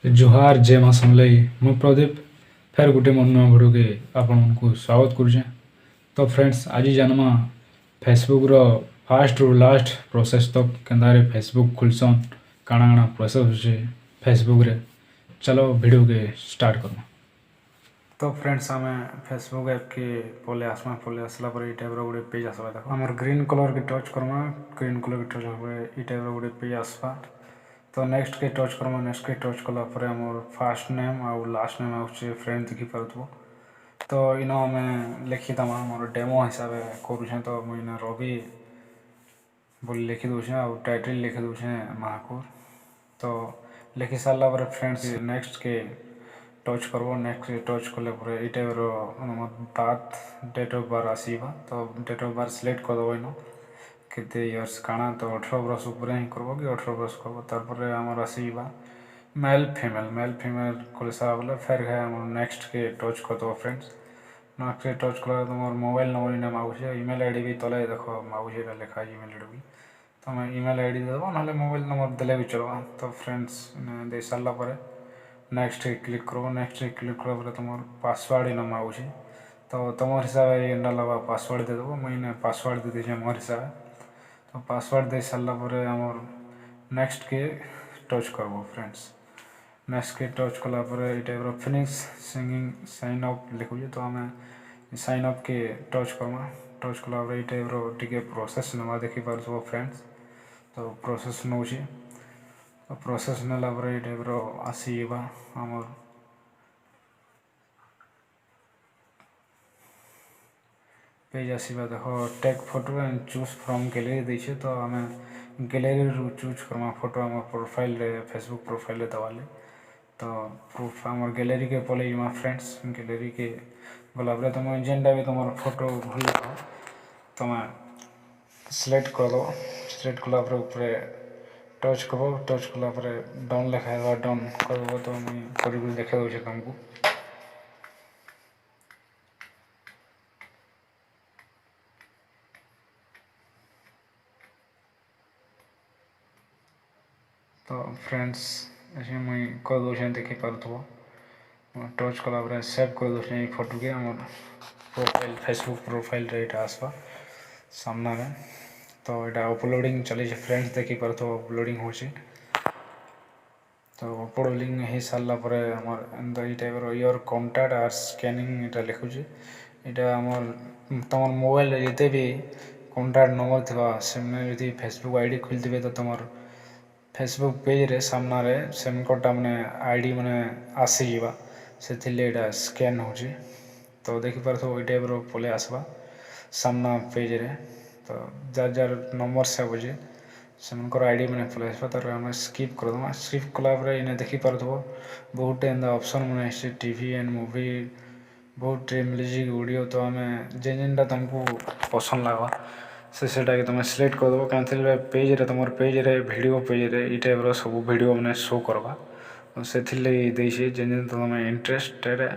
जुहार जय माँ समलई मु प्रदीप फेर गुटे मन नुआ भिडियो के आपको स्वागत करुचे। तो फ्रेंड्स आज जानमा फेसबुक रो फास्ट रु लास्ट प्रोसेस तक केंदारे फेसबुक खुलसन काଣା काଣା प्रोसेस होचे फेसबुक रे। चलो वीडियो के स्टार्ट करूँ। तो फ्रेंड्स आम फेसबुक ऐप के पले आसमा पले आसला पर टाइप गोटे पेज आसवा देख आम ग्रीन कलर के टच करमा ग्रीन कलर के टच टाइप गोटे पेज आसवा। तो नेक्स्ट के टच करमा नेक्स्ट के टच कला पर आमर फास्ट नेम आउ लास्ट नेम आउचे फ्रेंड देखि पारथबो। तो इनो आम लिखिदमा मोर डेमो हिसाब करूँ। तो मुझे रवि बोली लिखि दूचे आउ टाइटल लिखि दूचे महाकुर। तो लिखि सारा पर फ्रेंड्स नेक्स्ट के टच करबो नेक्स्ट टच कले ये टाइप बात डेट ऑफ बर्थ आसीबा। तो डेट ऑफ बर्थ सिलेक्ट कर दबो इनो केते इयर्स काना। तो 18 वर्ष ऊपर ही करबो कि 18 वर्ष करबो। तारपर हमर आसीबा मेल फीमेल कर सारा बोले फिर है हम नेक्स्ट के टच कर दबो फ्रेंड्स। नेक्स्ट के टच कला तुम मोबाइल नंबर इना मागुचे ईमेल आईडी भी तले देखो मागुचे लिखा है ईमेल आईडी भी। तो मैं ईमेल आईडी देव ना मोबाइल नंबर देले भी चलवा। तो फ्रेंड्स दे सारा पर नेक्स्ट क्लिक करो नेक्स्ट क्लिक कर तुम पासवर्ड इन मागुचे। तो तुम हिसाब ये लगा पासवर्ड देदेव मुझे पासवर्ड दे दीजिए मोर हिसाब। तो पासवर्ड दे सारा पर आमर नेक्स्ट के टच करबो फ्रेंड्स। नेक्स्ट के टच कला पर ये type finish signing sign up लिखुचे। तो आम साइन अप के टच करमा टच कला ये टाइप टिके प्रोसेस नवा देखि पारथबो फ्रेंड्स। तो प्रोसेस नौ तो प्रोसेस नेला पर ये टाइप आसीबा आमर पेज आसीबा देख take photo and choose from gallery देछे। तो आम गैलरी रु चूज करमा फोटो आम प्रोफाइल रे फेसबुक प्रोफाइल रे दवाले। तो प्रूफ आम गैलरी के पले जिमा फ्रेंड्स गैलरी के गला पर तुम जेनटा भी तुम फोटो भल तुम सिलेक्ट कर दो सिलेक्ट कला पर ऊपर टच करब टच कला पर डन लिखा डन कर। तो मुझे देखा दूचे तुमको। तो फ्रेंड्स ऐसे मुझे कर दूचे देखि पारथबो टच कला सेव कर दूचे फोटो के आम प्रोफाइल फेसबुक प्रोफाइल रे आसवा सामना में। तो यहाँ अपलोडिंग चली फ्रेंड्स देखि पारथबो अपलोडिंग होची। तो अपलोडिंग हो सारा पर आमर ये टाइप योर कॉन्टैक्ट आर स्कैनिंग इटा लिखुचे। यहाँ आमर तुम मोबाइल जिते भी कॉन्टैक्ट नंबर थी से फेसबुक आईडी खोलते तो तुम फेसबुक पेज रे सामना रे सेमकोटा मैंने आईडी मैंने आसीजा से यहाँ स्कैन हो। तो देखि पारथबो ये टाइप पले आसवा सामना पेज रे। तो जार जार नंबर से बुझे सेमकर आईडी मैंने पले आसवा। तार आम स्किप करदमा स्किप कला इन्हें देखि पारथबो बहुत एंदा ऑप्शन मैंने टीवी एंड मूवी बहुत म्यूजिक वीडियो। तो आम जेनटा तुमको पसंद लगा से तुम सिलेक्ट करदेव क्या पेज रे तुम पेज रे वीडियो पेज रे ये टाइप सब वीडियो मैंने शो करवा। से जेन तुम इंटरेस्टेड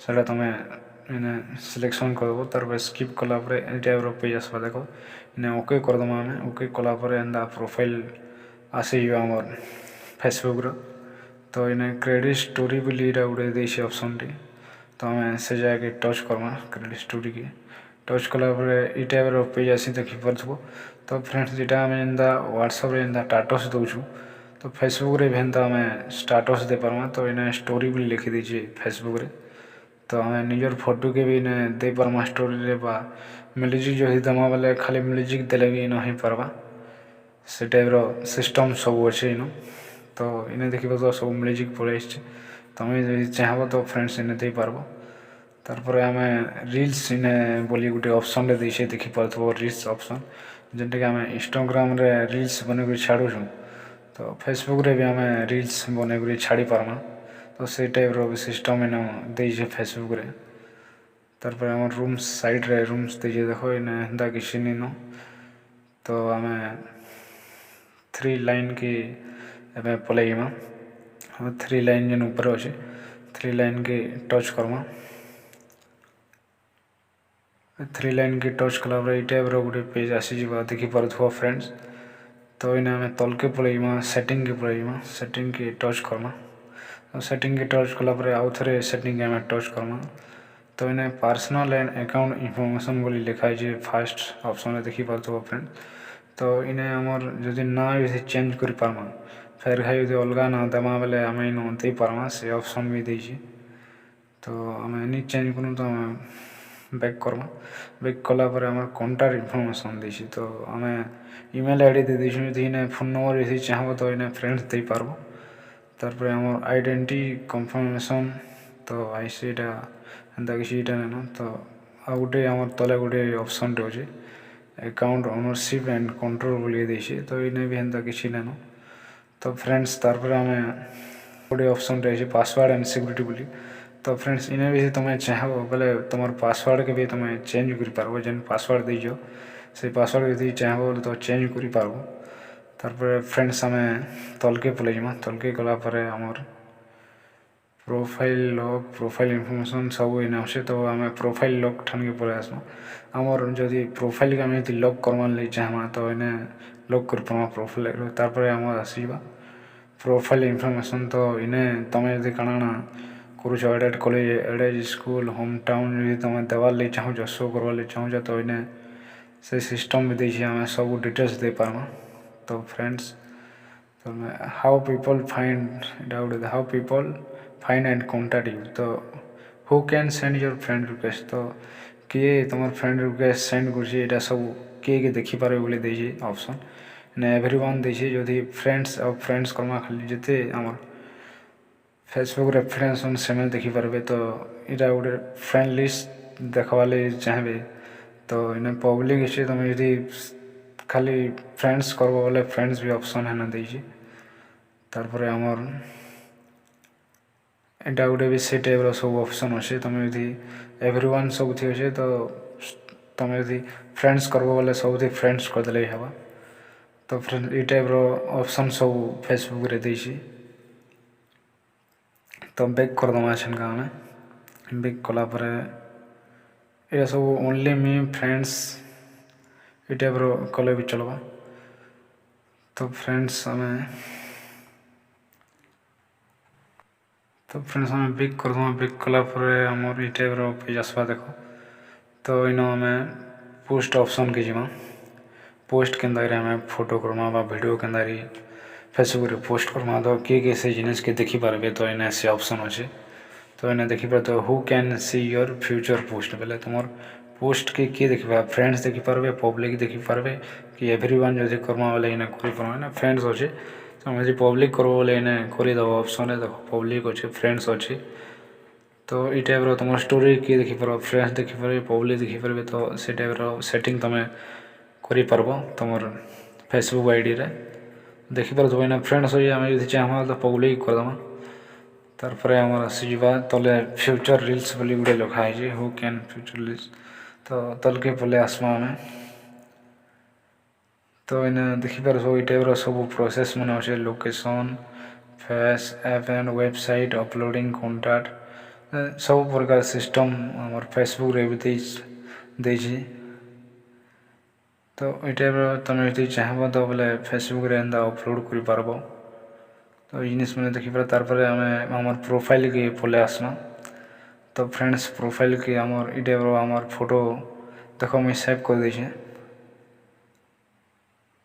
से तुम इन्हें सिलेक्शन करदेव तार स्किप कला ये टाइप पेज आसवा देख इन्हें ओके करदमा आम ओके कला एंदा प्रोफाइल आसीज आमर फेसबुक रो। तो इन्हें क्रेडिट स्टोरी बोली गोटे देसी ऑप्शन टी। तो आम से जाके टच करमा क्रेडिट स्टोरी के टच कला ये टाइप पेज आसी देखि पारथबो। तो फ्रेंड्स यहाँ आम एंदा व्हाट्सएप रे एंदा स्टाटस दौचु। तो फेसबुक रे भी एंता आम स्टाटस दे पार्मा। तो इन्हें स्टोरी भी लिखि दीजिए फेसबुक रे। तो आम निजर फोटो के भी इन्हें दे पार्मा स्टोरी रे बा म्यूजिक जो देमा बेले खाली म्यूजिक देले भी इन हो पार्बा से टाइप सिस्टम सब अच्छे इन। तो इन्हें देखिए तो सब म्यूजिक पड़े तुम्हें चाहब तो फ्रेंड्स इन्हें दे पार्ब। तारपर आम रील्स इन्हें बोली गोटे ऑप्शन रे देछे देखि पारथबो रील्स ऑप्शन जेनटा कि आम इंस्टाग्राम रे रील्स बने छाड़ुछुँ। तो फेसबुक रे भी आम रील्स बने छाड़ी पार्मा। तो से टाइप भी सिस्टम इन देछे फेसबुक रे। तारपर आम रूम्स साइड रे रूम्स देछे देखो इन्हें हेन्ता किसी नीन। तो आम 3 लाइन की एवं पलैमा 3 लाइन जेन ऊपर अच्छे 3 लाइन के टच करमा 3 लाइन के टच कला ये टाइप गोटे पेज आसीज देखि पारथबो फ्रेंड्स। तो इन्हें आम तल के पलैमा सेटिंग के पलैमा सेटिंग के टच करमा सेटिंग के टच कलापर आउ थे सेटिंग आम टच करमा तो इन्हें पर्सनल एंड अकाउंट इनफॉरमेशन बोली लिखाई फास्ट ऑप्शन देखिपार फ्रेंड। तो इन्हें आमर जदि ना भी चेंज कर पार्मा फेर खाई जो अलग ना देमा बेले आम इन दे पार्मा से ऑप्शन भी देछि। तो आम एनी चेंज करूँ तो आम बैक करमा बैक कलापर आम कंटाक्ट इनफॉरमेशन देछि। तो आम ईमेल आईडी दे देछु यदि इन्हें फोन नंबर यदि चाहब तो इन्हें फ्रेंड्स दे पार्बो। तारपर आम आइडेंटिटी कन्फर्मेशन तो आईसीटा एंता किसी ना तो आ गोटे आम तले गोटे ऑप्शन टे अच्छे अकाउंट ओनरशिप एंड कंट्रोल बोलिए देछि। तो इन्हें भी एंता किसी ना तो फ्रेंड्स तारपर आम गोटे ऑप्शन टे पासवर्ड एंड सिक्यूरिटी बोली। तो फ्रेंड्स इन्हें भी तुम्हें चाहब बोले तुम पासवर्ड के भी तुम्हें चेंज कर पार्बो जेन पासवर्ड दीज से पासवर्ड यदि चाहब बोले तो चेंज कर पार्बो। तारपर फ्रेंड्स आम तलके पलैजा तलके गलापर आमर प्रोफाइल लॉक प्रोफाइल इनफॉरमेशन सब इन अच्छे। तो आम प्रोफाइल लॉक ठान के पलि आसमा आमर जदि प्रोफाइल के आम लॉक करवा लगे चाहमा तो इन्हें लॉक कर पार्मा प्रोफाइल। तारपर आम आसवा प्रोफाइल इनफॉरमेशन तो इन्हें तुम यदि काଣା करुच aided college aided school home town यदि तुम देवार लगे चाहूँ शो करवा लगे चाहूँ तो इन्हें से सिस्टम भी देछि आम सब डिटेल्स दे पार्मा। तो फ्रेंड्स तो how people find out how people find and contact you. तो who can send your friend request तो किए तुम फ्रेंड रिक्वेस्ट सेंड कर सब किए देखिपारे बोले देछि ऑप्शन ने एवरीवन देछि। जदि फ्रेंड्स और फ्रेंड्स करमा खाली जिते आम फेसबुक रेफरेंस से देखिपारे तो यहाँ गोटे फ्रेंड लिस्ट देखवा चाहिए तो इन्हें पब्लिक अच्छे तुम यदि खाली फ्रेंड्स करब बोले फ्रेंड्स भी ऑप्शन है देछि। तारपर आमर एटा गोटे भी से टाइप सब ऑप्शन अच्छे तुम यदि एवरीवन सब थी अच्छे तो तुम यदि फ्रेंड्स करब बोले सब फ्रेंड्स करदे हवा। तो फ्रेंड ये टाइप ऑप्शन सब फेसबुक रे देछि। तो बैक करदमा छनका आम बैक कलापर ये सब ओनली मी फ्रेंड्स ये टाइप कले भी चलवा। तो फ्रेंड्स आम तो फ्रेंड्स आम बैक करदमा बैक कलापर आमर ये टाइप पेज आसवा देख। तो इन आम पोस्ट ऑप्शन के जीमा पोस्ट के आम फोटो करमा वीडियो के फेसबुक रे पोस्ट करमा तो किए से जिनिस के देखिपारे तो इन्हें से ऑप्शन अच्छे। तो इन्हें देखिपारे तो who can see your future post बोले तुम पोस्ट के किए देखिपा फ्रेंड्स देखिपारे पब्लिक देखिपारे कि एवरीवन जदि करमा बोले इन्हें कर फ्रेंड्स अच्छे। तुम यदि पब्लिक कर बोले इन्हें करदे ऑप्शन देख पब्लिक अच्छे फ्रेंड्स अच्छे। तो ये टाइप तुम स्टोरी किए देखिपार फ्रेंड्स देखिपारे पब्लिक देखिपारे तो से टाइप सेटिंग तुम कर तुम फेसबुक आईडी रे देखिपार तो इन्हें फ्रेंड्स हो आम यदि चाहमा तो पब्लिक करदमा। तारपर आम आसवा तले फ्यूचर रिल्स बोली गोटे लिखाई हु कैन फ्यूचर रिल्स तो तलके पलि आसमा आम। तो इन्हें देखिपार सब ये टाइप सब प्रोसेस मन अच्छे location face app and website uploading contact सब प्रकार सिस्टम आम फेसबुक रे भी देछि। तो ये टाइप तुम यदि चाहब तो बोले फेसबुक रे एंता अपलोड कर पारब। तो जिनिस मैंने देखिपारे तारपर आम आमर प्रोफाइल के पलि आसमा। तो फ्रेंड्स प्रोफाइल के आमर ये टाइप आमर फोटो देख मुझे सेव कर देछे।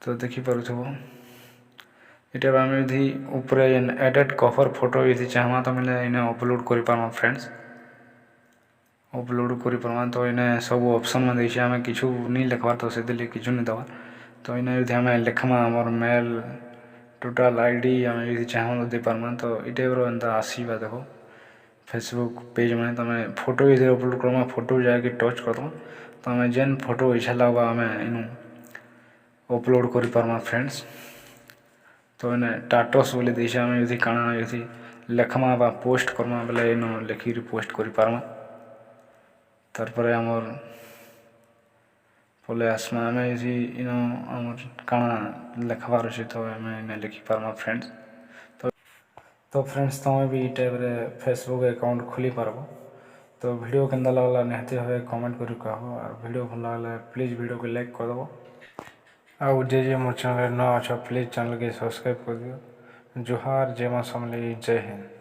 तो देखिपार ये आम यदि ऊपर एडेड कवर फोटो यदि चाहमा तो मैंने इन्हें अपलोड कर पार्मा फ्रेंड्स अपलोड कर पार्मा। तो इन्हें सब ऑप्शन में देछि आम किछु नहीं लिखबार तो से किछु नहीं देवार। तो इन्हें यदि आम लिखमा आमर मेल टोटाल आईडी आम यदि चाहमा तो दे पार्मा। तो ये टाइप एंता आसवा देख फेसबुक पेज में तुम फोटो यदि अपलोड करमा फोटो जाके टच करदमा तो आम जेन फोटो इच्छा लगवा आम इन अपलोड कर पार्मा फ्रेंड्स। तो इन्हें टाटस बोली देछि आम यदि काଣା यदि लेखमा बा पोस्ट करमा बोले इन लिखिक पोस्ट कर पार्मा। तारपर आमर पलि आसमा आम यदि इन आमर काଣା लेखबार अच्छे तो आम इन्हें लिखि पार्मा फ्रेंड्स। तो फ्रेंड्स तुम भी ये टाइप रे फेसबुक अकाउंट खोली पारब। तो वीडियो केंदा लगला निहाती भावे कमेंट करी कह और वीडियो भल लगले प्लीज वीडियो को लाइक कर दबो। आउ जे मोर चैनल न अच्छा प्लीज चैनल के सब्सक्राइब कर दियो। जोहार जय मां समलेई जय हिंद।